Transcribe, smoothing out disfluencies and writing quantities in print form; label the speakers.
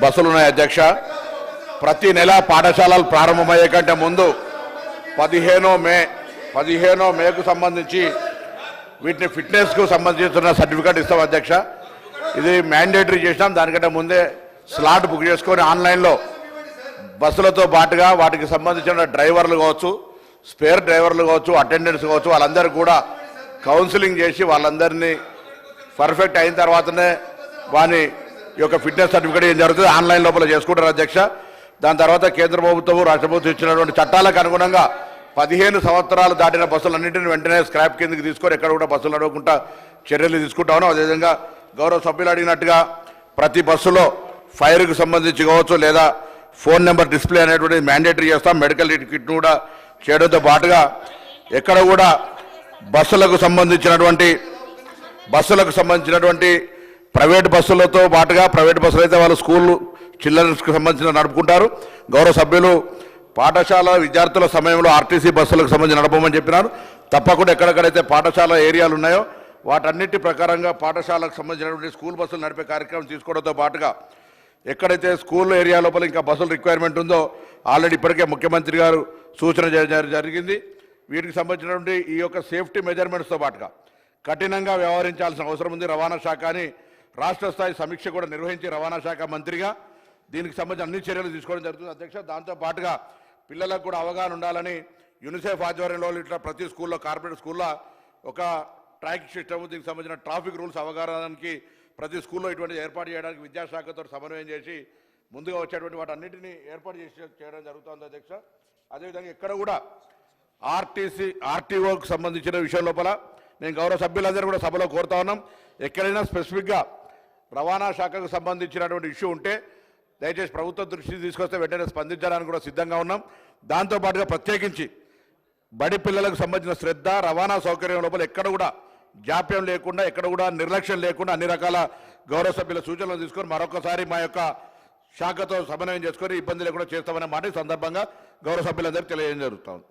Speaker 1: బస్సులు ఉన్నాయి అధ్యక్ష. ప్రతి నెల పాఠశాలలు ప్రారంభమయ్యే కంటే ముందు 15 మేకు సంబంధించి వీటిని ఫిట్నెస్కు సంబంధించిన సర్టిఫికేట్ ఇస్తాం అధ్యక్ష. ఇది మ్యాండేటరీ చేసినాం. దానికంటే ముందే స్లాట్ బుక్ చేసుకొని ఆన్లైన్లో బస్సులతో పాటుగా వాటికి సంబంధించిన డ్రైవర్లు కావచ్చు, స్పేర్ డ్రైవర్లు కావచ్చు, అటెండెంట్స్ కావచ్చు, వాళ్ళందరూ కూడా కౌన్సిలింగ్ చేసి వాళ్ళందరినీ పర్ఫెక్ట్ అయిన తర్వాతనే వాని యొక్క ఫిట్నెస్ సర్టిఫికేట్ ఏం జరుగుతుంది ఆన్లైన్ లోపల చేసుకుంటారు అధ్యక్ష. దాని తర్వాత కేంద్ర ప్రభుత్వం రాష్ట్ర ప్రభుత్వం ఇచ్చినటువంటి చట్టాలకు అనుగుణంగా 15 సంవత్సరాలు దాటిన బస్సులన్నింటినీ వెంటనే స్క్రాప్ కిందకి తీసుకొని ఎక్కడ కూడా బస్సులు నడవకుండా చర్యలు తీసుకుంటామో, అదేవిధంగా గౌరవ సభ్యులు అడిగినట్టుగా ప్రతి బస్సులో ఫైర్కు సంబంధించి కావచ్చు లేదా ఫోన్ నెంబర్ డిస్ప్లే అనేటువంటి మ్యాండేటరీ చేస్తాం. మెడికల్ కిట్ను కూడా చేయడంతో పాటుగా ఎక్కడ కూడా బస్సులకు సంబంధించినటువంటి ప్రైవేట్ బస్సులతో పాటుగా ప్రైవేట్ బస్సులు అయితే వాళ్ళు స్కూల్ చిల్డ్రన్స్కి సంబంధించిన నడుపుకుంటారు. గౌరవ సభ్యులు పాఠశాల విద్యార్థుల సమయంలో ఆర్టీసీ బస్సులకు సంబంధించి నడపమని చెప్పినారు. తప్పకుండా ఎక్కడెక్కడైతే పాఠశాల ఏరియాలు ఉన్నాయో వాటన్నిటి ప్రకారంగా పాఠశాలకు సంబంధించినటువంటి స్కూల్ బస్సులు నడిపే కార్యక్రమం తీసుకోవడంతో పాటుగా ఎక్కడైతే స్కూల్ ఏరియా లోపల ఇంకా బస్సుల రిక్వైర్మెంట్ ఉందో ఆల్రెడీ ఇప్పటికే ముఖ్యమంత్రి గారు సూచన జరిగింది. వీటికి సంబంధించినటువంటి ఈ యొక్క సేఫ్టీ మెజర్మెంట్స్తో పాటుగా కఠినంగా వ్యవహరించాల్సిన అవసరం ఉంది. రవాణా శాఖని రాష్ట్ర స్థాయి సమీక్ష కూడా నిర్వహించి రవాణా శాఖ మంత్రిగా దీనికి సంబంధించిన అన్ని చర్యలు తీసుకోవడం జరుగుతుంది అధ్యక్ష. దాంతో పాటుగా పిల్లలకు కూడా అవగాహన ఉండాలని యూనిసెఫ్ ఆధ్వర్యంలో ఇట్లా ప్రతి స్కూల్లో కార్పొరేట్ స్కూల్లో ఒక ట్రాఫిక్ సిస్టమ్, దీనికి సంబంధించిన ట్రాఫిక్ రూల్స్ అవగాహనకి ప్రతి స్కూల్లో ఇటువంటి ఏర్పాటు చేయడానికి విద్యాశాఖతో సమన్వయం చేసి ముందుగా వచ్చేటువంటి వాటన్నిటిని ఏర్పాటు చేయడం జరుగుతుంది అధ్యక్ష. అదేవిధంగా ఎక్కడ కూడా ఆర్టీఓకి సంబంధించిన విషయం లోపల నేను గౌరవ సభ్యులందరూ కూడా సభలో కోరుతా ఉన్నాం. ఎక్కడైనా స్పెసిఫిక్గా రవాణా శాఖకు సంబంధించినటువంటి ఇష్యూ ఉంటే దయచేసి ప్రభుత్వ దృష్టికి తీసుకొస్తే వెంటనే స్పందించడానికి కూడా సిద్ధంగా ఉన్నాం. దాంతోపాటుగా ప్రత్యేకించి బడి పిల్లలకు సంబంధించిన శ్రద్ధ, రవాణా సౌకర్యం లోపల ఎక్కడ కూడా జాప్యం లేకుండా, ఎక్కడ కూడా నిర్లక్ష్యం లేకుండా అన్ని రకాల గౌరవ సభ్యుల సూచనలు తీసుకొని మరొకసారి మా యొక్క శాఖతో సమన్వయం చేసుకొని ఇబ్బంది లేకుండా చేస్తామనే మాట ఈ సందర్భంగా గౌరవ సభ్యులందరికీ తెలియజేయడం జరుగుతుంది.